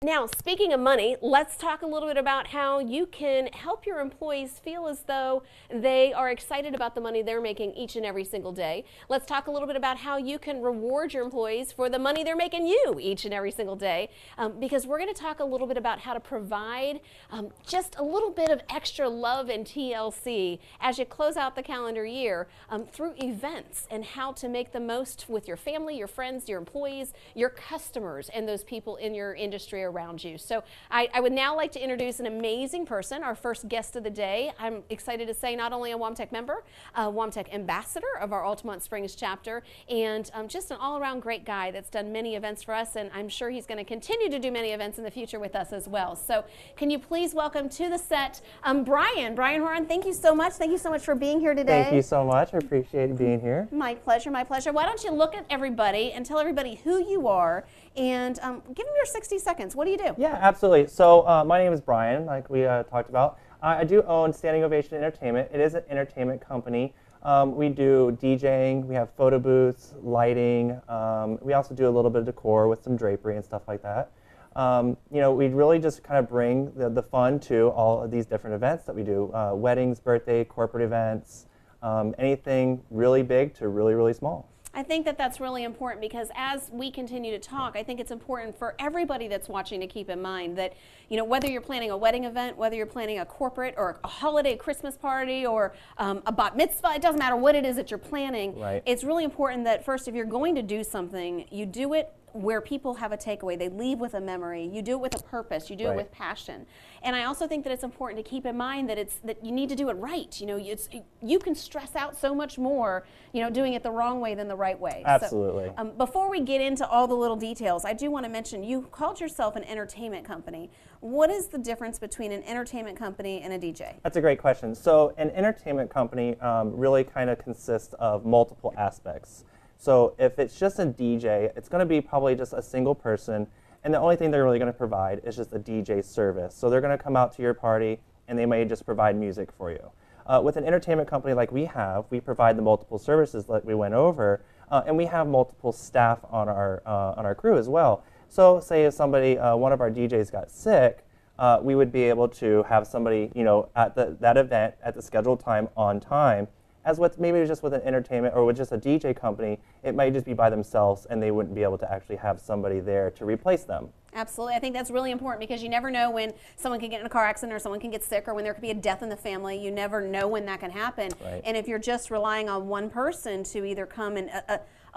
Now, speaking of money, let's talk a little bit about how you can help your employees feel as though they are excited about the money they're making each and every single day. Let's talk a little bit about how you can reward your employees for the money they're making you each and every single day, because we're going to talk a little bit about how to provide just a little bit of extra love and TLC as you close out the calendar year through events, and how to make the most with your family, your friends, your employees, your customers, and those people in your industry around you. So I would now like to introduce an amazing person, our first guest of the day. I'm excited to say not only a WOAMTEC member, a WOAMTEC ambassador of our Altamont Springs chapter, and just an all-around great guy that's done many events for us, and I'm sure he's going to continue to do many events in the future with us as well. So can you please welcome to the set Brian Horine. Thank you so much. Thank you so much for being here today. Thank you so much. I appreciate being here. My pleasure, my pleasure. Why don't you look at everybody and tell everybody who you are, and give them your 60 seconds. What do you do? Yeah, absolutely. So my name is Brian, like we talked about. I do own Standing Ovation Entertainment. It is an entertainment company. We do DJing, we have photo booths, lighting. We also do a little bit of decor with some drapery and stuff like that. You know, we really just kind of bring the fun to all of these different events that we do. Weddings, birthday, corporate events, anything really big to really, really small. I think that that's really important, because as we continue to talk, I think it's important for everybody that's watching to keep in mind that, you know, whether you're planning a wedding event, whether you're planning a corporate or a holiday Christmas party or a bat mitzvah, it doesn't matter what it is that you're planning. Right. It's really important that first, if you're going to do something, you do it where people have a takeaway. They leave with a memory. You do it with a purpose. You do it with passion. And I also think that it's important to keep in mind that that you need to do it right. You know, you can stress out so much more, you know, doing it the wrong way than the right way. Absolutely. So, before we get into all the little details, I do want to mention you called yourself an entertainment company. What is the difference between an entertainment company and a DJ? That's a great question. So an entertainment company really kind of consists of multiple aspects. So if it's just a DJ, it's going to be probably just a single person, and the only thing they're really going to provide is just a DJ service. So they're going to come out to your party, and they may just provide music for you. With an entertainment company like we have, we provide the multiple services like we went over, and we have multiple staff on our crew as well. So say if somebody, one of our DJs got sick, we would be able to have somebody, you know, at that event at the scheduled time on time. As with maybe just with an entertainment or with just a DJ company, it might just be by themselves, and they wouldn't be able to actually have somebody there to replace them. Absolutely. I think that's really important, because you never know when someone can get in a car accident or someone can get sick, or when there could be a death in the family. You never know when that can happen. Right. And if you're just relying on one person to either come and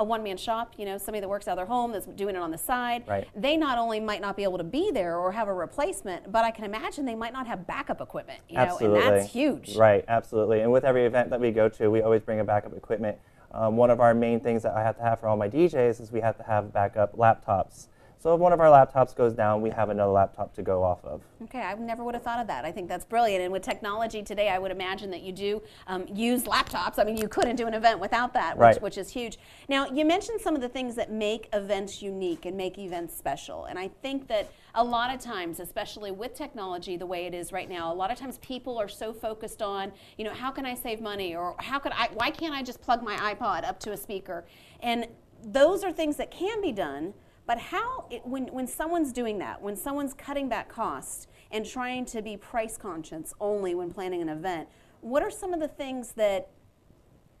a one-man shop, you know, somebody that works out of their home that's doing it on the side, right, they not only might not be able to be there or have a replacement, but I can imagine they might not have backup equipment, you absolutely. know, and that's huge. Right, absolutely. And with every event that we go to, we always bring a backup equipment. One of our main things that I have to have for all my DJs is we have to have backup laptops. So if one of our laptops goes down, we have another laptop to go off of. Okay, I never would have thought of that. I think that's brilliant. And with technology today, I would imagine that you do use laptops. I mean, you couldn't do an event without that, which is huge. Now, you mentioned some of the things that make events unique and make events special. And I think that a lot of times, especially with technology the way it is right now, a lot of times people are so focused on, you know, how can I save money, or why can't I just plug my iPod up to a speaker? And those are things that can be done. But when someone's doing that, when someone's cutting back costs and trying to be price conscious only when planning an event, what are some of the things that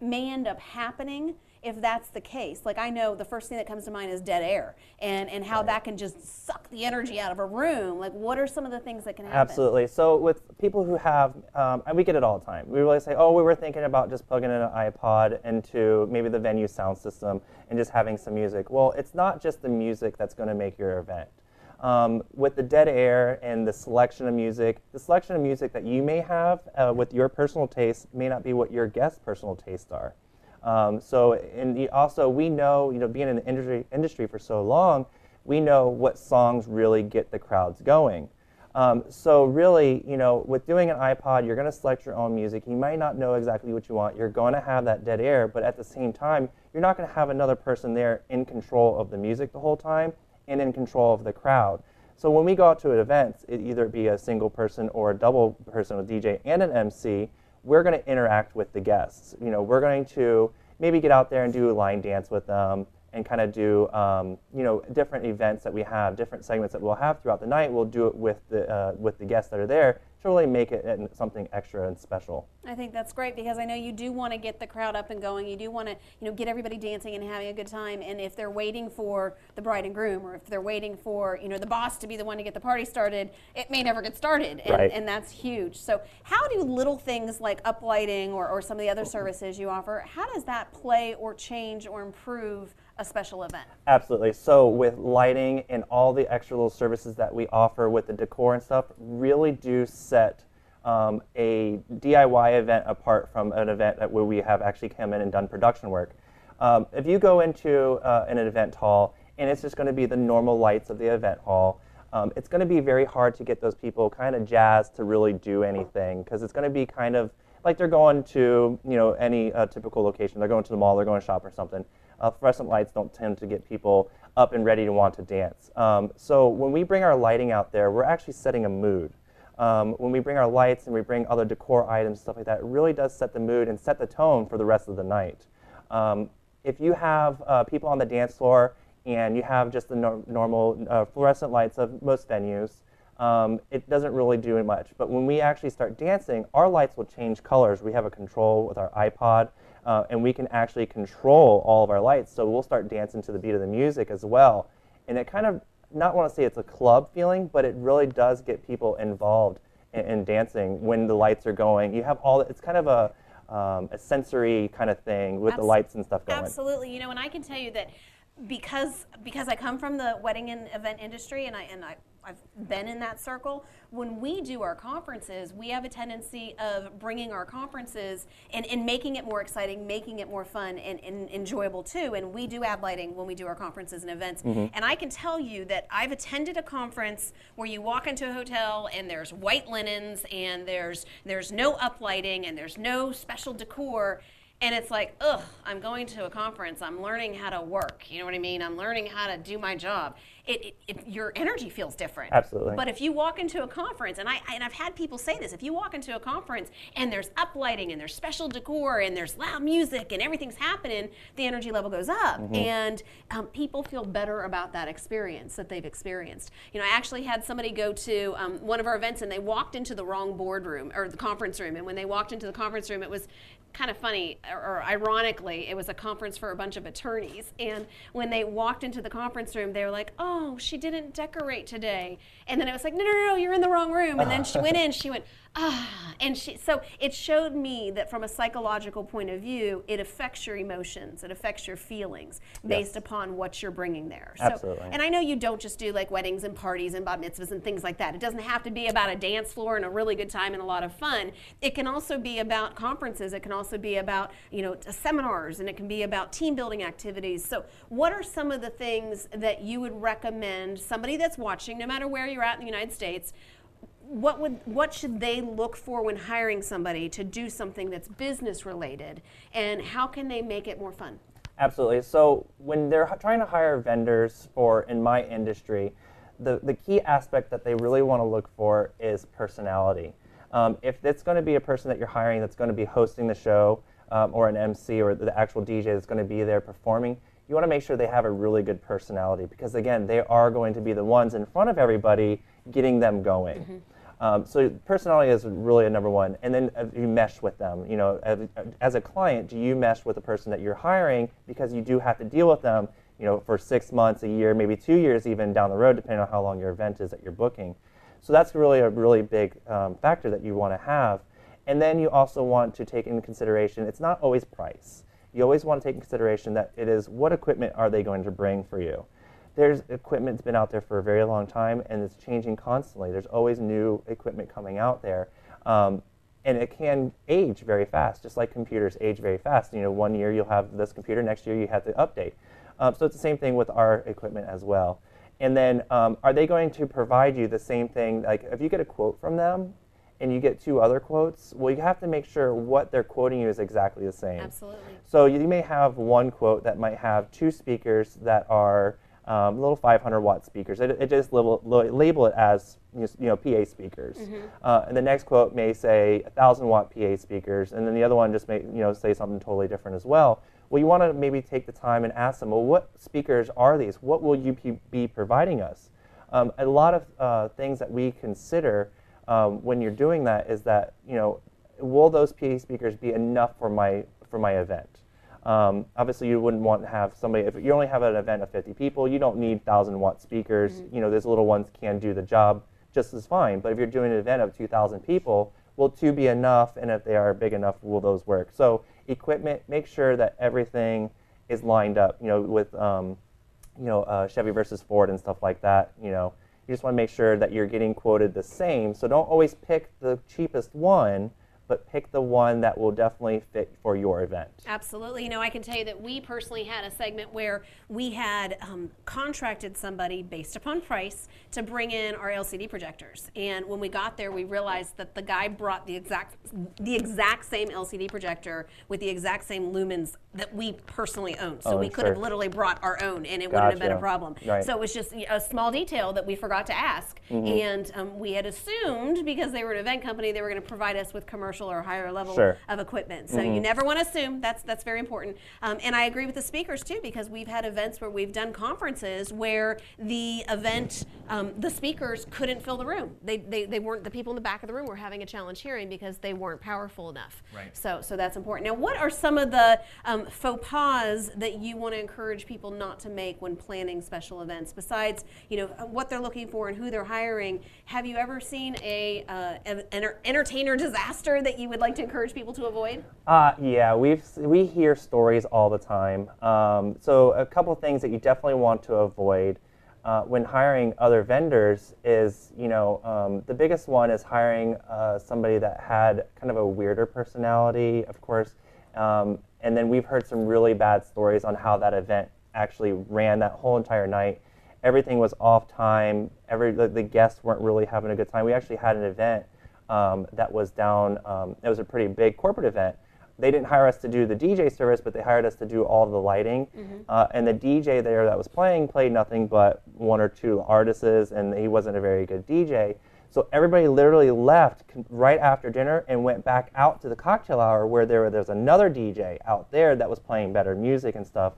may end up happening if that's the case? Like, I know the first thing that comes to mind is dead air, and how that can just suck the energy out of a room. Like, what are some of the things that can happen? Absolutely. So with people who have, and we get it all the time, we really say, oh, we were thinking about just plugging in an iPod into maybe the venue sound system and just having some music. Well, it's not just the music that's going to make your event. With the dead air and the selection of music that you may have with your personal taste may not be what your guests' personal tastes are. Also we know, you know, being in the industry for so long, we know what songs really get the crowds going. So really, you know, with doing an iPod, you're going to select your own music. You might not know exactly what you want. You're going to have that dead air, but at the same time, you're not going to have another person there in control of the music the whole time and in control of the crowd. So when we go out to events, it either be a single person or a double person with DJ and an MC, we're going to interact with the guests. You know, we're going to maybe get out there and do a line dance with them, and kind of do different events that we have, different segments that we'll have throughout the night. We'll do it with the guests that are there to really make it something extra and special. I think that's great, because I know you do want to get the crowd up and going. You do want to get everybody dancing and having a good time. And if they're waiting for the bride and groom, or if they're waiting for the boss to be the one to get the party started, it may never get started, and, right. and that's huge. So how do little things like uplighting or some of the other services you offer, how does that play or change or improve a special event? Absolutely. So with lighting and all the extra little services that we offer with the decor and stuff, really do set a DIY event apart from an event where we have actually come in and done production work. If you go into an event hall and it's just going to be the normal lights of the event hall, it's going to be very hard to get those people kind of jazzed to really do anything, because it's going to be kind of like they're going to any typical location. They're going to the mall, they're going to shop or something. Fluorescent lights don't tend to get people up and ready to want to dance. So when we bring our lighting out there, we're actually setting a mood. When we bring our lights and we bring other decor items, stuff like that, it really does set the mood and set the tone for the rest of the night. If you have people on the dance floor and you have just the normal fluorescent lights of most venues, it doesn't really do much. But when we actually start dancing, our lights will change colors. We have a control with our iPod, and we can actually control all of our lights. So we'll start dancing to the beat of the music as well. And it kind of, not want to say it's a club feeling, but it really does get people involved in dancing when the lights are going. You have all, it's kind of a sensory kind of thing with the lights and stuff going. Absolutely. And I can tell you that because I come from the wedding and event industry, and I've been in that circle, when we do our conferences, we have a tendency of bringing our conferences and making it more exciting, making it more fun and enjoyable too. And we do add lighting when we do our conferences and events. And I can tell you that I've attended a conference where you walk into a hotel and there's white linens and there's no uplighting and there's no special decor. And it's like, ugh, I'm going to a conference. I'm learning how to work. You know what I mean? I'm learning how to do my job. Your energy feels different. Absolutely. But if you walk into a conference, and I've had people say this, if you walk into a conference and there's uplighting and there's special decor and there's loud music and everything's happening, the energy level goes up. And people feel better about that experience that they've experienced. I actually had somebody go to one of our events and they walked into the wrong boardroom or the conference room. And when they walked into the conference room, it was kind of funny, or ironically, it was a conference for a bunch of attorneys. And when they walked into the conference room, they were like, oh, she didn't decorate today. And then it was like, no, you're in the wrong room. And then she went in, she went, and so it showed me that from a psychological point of view, it affects your emotions, it affects your feelings based upon what you're bringing there. Absolutely. So, and I know you don't just do like weddings and parties and bat mitzvahs and things like that. It doesn't have to be about a dance floor and a really good time and a lot of fun. It can also be about conferences. It can also be about seminars, and it can be about team building activities. So what are some of the things that you would recommend somebody that's watching, no matter where you're at in the United States, what should they look for when hiring somebody to do something that's business related, and how can they make it more fun? Absolutely. So when they're trying to hire vendors in my industry, the key aspect that they really want to look for is personality. If it's going to be a person that you're hiring that's going to be hosting the show, or an MC or the actual DJ that's going to be there performing, you want to make sure they have a really good personality, because again, they are going to be the ones in front of everybody getting them going. So personality is really a number one, and then you mesh with them. As a client, do you mesh with the person that you're hiring, because you do have to deal with them, for 6 months, a year, maybe 2 years even down the road, depending on how long your event is that you're booking. So that's really a really big factor that you want to have. And then you also want to take into consideration, it's not always price. You always want to take into consideration that it is, what equipment are they going to bring for you? There's equipment that's been out there for a very long time, and it's changing constantly. There's always new equipment coming out there. And it can age very fast, just like computers age very fast. 1 year you'll have this computer, next year you have to update. So it's the same thing with our equipment as well. And then are they going to provide you the same thing? Like if you get a quote from them and you get 2 other quotes, well, you have to make sure what they're quoting you is exactly the same. Absolutely. So you may have one quote that might have 2 speakers that are little 500-watt speakers. It just label it as PA speakers. And the next quote may say 1,000-watt PA speakers, and then the other one just may say something totally different as well. Well, you want to maybe take the time and ask them, well, what speakers are these? What will you be providing us? A lot of things that we consider when you're doing that is that, will those PA speakers be enough for my event? Obviously, you wouldn't want to have somebody, if you only have an event of 50 people, you don't need 1,000-watt speakers. Those little ones can do the job just as fine. But if you're doing an event of 2,000 people, will 2 be enough? And if they are big enough, will those work? So equipment, make sure that everything is lined up, with Chevy versus Ford and stuff like that. You just want to make sure that you're getting quoted the same. So don't always pick the cheapest one, but pick the one that will definitely fit for your event. Absolutely. I can tell you that we personally had a segment where we had contracted somebody based upon price to bring in our LCD projectors. And when we got there, we realized that the guy brought the exact same LCD projector with the exact same lumens that we personally own. So we could have literally brought our own, and it wouldn't have been a problem. Right. So it was just a small detail that we forgot to ask. And we had assumed, because they were an event company, they were going to provide us with commercial or higher level of equipment. So you never want to assume. That's very important. And I agree with the speakers too, because we've had events where we've done conferences where the event, the speakers couldn't fill the room. They weren't, the people in the back of the room were having a challenge hearing because they weren't powerful enough. Right. So that's important. Now, what are some of the faux pas that you want to encourage people not to make when planning special events? Besides, what they're looking for and who they're hiring, have you ever seen an entertainer disaster that you would like to encourage people to avoid? Yeah, we hear stories all the time. So a couple of things that you definitely want to avoid when hiring other vendors is, the biggest one is hiring somebody that had kind of a weirder personality, of course. And then we've heard some really bad stories on how that event actually ran that whole entire night. Everything was off time. The guests weren't really having a good time. We actually had an event that was down, it was a pretty big corporate event. They didn't hire us to do the DJ service, but they hired us to do all the lighting. And the DJ there that was played nothing but 1 or 2 artists, and he wasn't a very good DJ. So everybody literally left right after dinner and went back out to the cocktail hour where there was another DJ out there that was playing better music and stuff.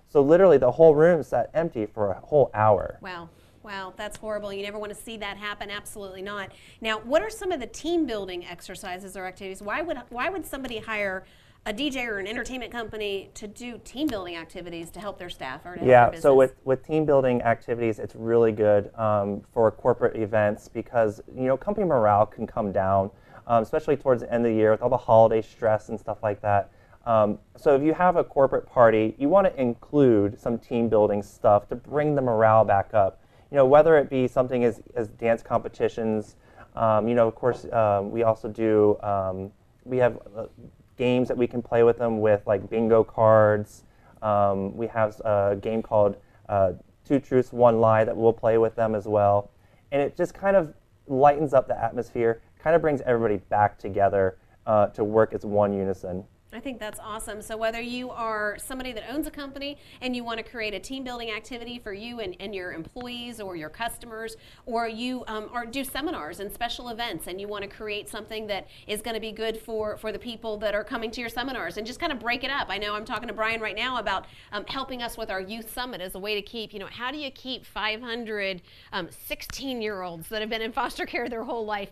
So literally the whole room sat empty for a whole hour. Wow, that's horrible. You never want to see that happen. Absolutely not. Now, what are some of the team building exercises or activities? Why would somebody hire a DJ or an entertainment company to do team building activities to help their staff or to help their business? So with team building activities, it's really good for corporate events because company morale can come down, especially towards the end of the year with all the holiday stress and stuff like that. So if you have a corporate party, you want to include some team building stuff to bring the morale back up. Whether it be something as dance competitions, of course, we also do, we have games that we can play with them with like bingo cards. We have a game called 2 Truths, 1 Lie that we'll play with them as well. And it just kind of lightens up the atmosphere, kind of brings everybody back together to work as one unison. I think that's awesome. So whether you are somebody that owns a company and you want to create a team building activity for you and your employees or your customers, or you or do seminars and special events and you want to create something that is going to be good for the people that are coming to your seminars and just kind of break it up. I know I'm talking to Brian right now about helping us with our youth summit as a way to keep, how do you keep 500 16-year-olds that have been in foster care their whole life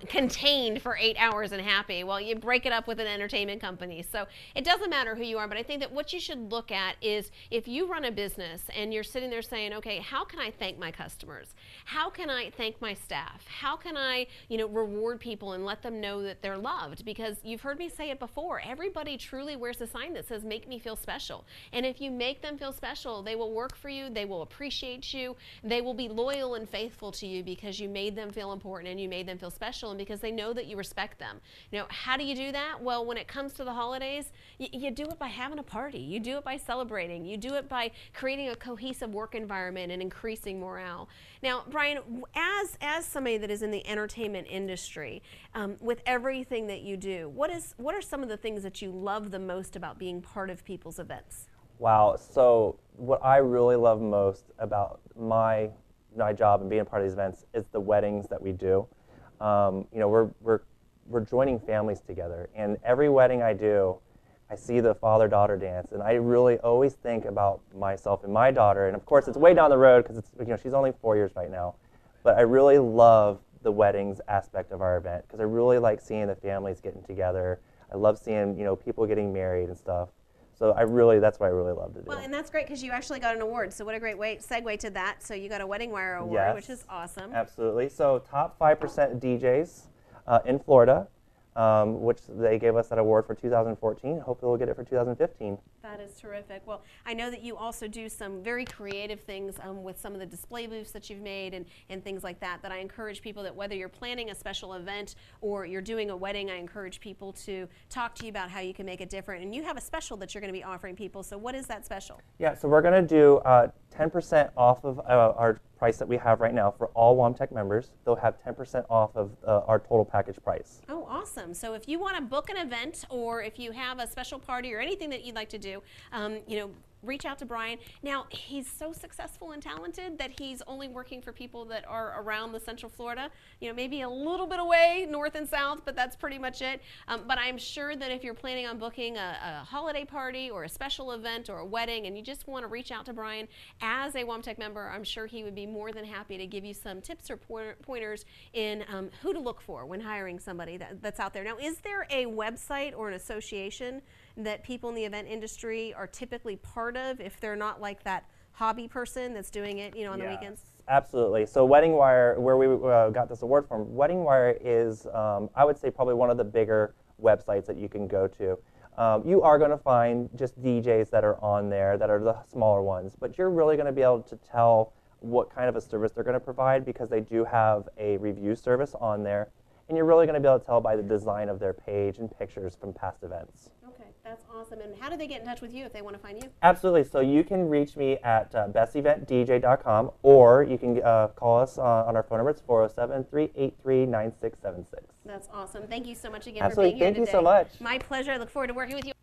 contained for 8 hours and happy? Well, you break it up with an entertainment company. So it doesn't matter who you are, but I think that what you should look at is if you run a business and you're sitting there saying, okay, how can I thank my customers? How can I thank my staff? How can I, reward people and let them know that they're loved? Because you've heard me say it before, everybody truly wears a sign that says, make me feel special. And if you make them feel special, they will work for you, they will appreciate you, they will be loyal and faithful to you because you made them feel important and you made them feel special and because they know that you respect them. How do you do that? Well, when it comes to the holidays, you do it by having a party. You do it by celebrating. You do it by creating a cohesive work environment and increasing morale. Now, Brian, as somebody that is in the entertainment industry, with everything that you do, what are some of the things that you love the most about being part of people's events? Wow. So what I really love most about my job and being a part of these events is the weddings that we do. We're joining families together, and every wedding I do, I see the father-daughter dance, and I really always think about myself and my daughter. And of course, it's way down the road because it's she's only 4 years right now. But I really love the weddings aspect of our event because I really like seeing the families getting together. I love seeing people getting married and stuff. So that's what I really love to do. Well, and that's great because you actually got an award. So what a great segue to that. So you got a Wedding Wire award, Yes, which is awesome. Absolutely. So top 5% DJs in Florida, which they gave us that award for 2014. Hopefully we'll get it for 2015. That is terrific. Well, I know that you also do some very creative things with some of the display booths that you've made and things like that I encourage people that whether you're planning a special event or you're doing a wedding, I encourage people to talk to you about how you can make it different. And you have a special that you're going to be offering people. So what is that special? Yeah, so we're going to do 10% off of our price that we have right now for all WOAMTEC members. They'll have 10% off of our total package price. Oh, awesome. So if you want to book an event or if you have a special party or anything that you'd like to do, reach out to Brian. Now, he's so successful and talented that he's only working for people that are around the Central Florida, maybe a little bit away, north and south, but that's pretty much it. But I'm sure that if you're planning on booking a holiday party or a special event or a wedding and you just want to reach out to Brian as a WOAMTEC member, I'm sure he would be more than happy to give you some tips or pointers in who to look for when hiring somebody that's out there. Now, is there a website or an association that people in the event industry are typically part of if they're not like that hobby person that's doing it, on the weekends? Absolutely. So Wedding Wire, where we got this award from, Wedding Wire is, I would say, probably one of the bigger websites that you can go to. You are going to find just DJs that are on there that are the smaller ones, but you're really going to be able to tell what kind of a service they're going to provide because they do have a review service on there, and you're really going to be able to tell by the design of their page and pictures from past events. Okay, that's awesome. And how do they get in touch with you if they want to find you? Absolutely. So you can reach me at besteventdj.com, or you can call us on our phone number. It's 407-383-9676. That's awesome. Thank you so much again Absolutely. for being here Thank today. you so much. My pleasure. I look forward to working with you.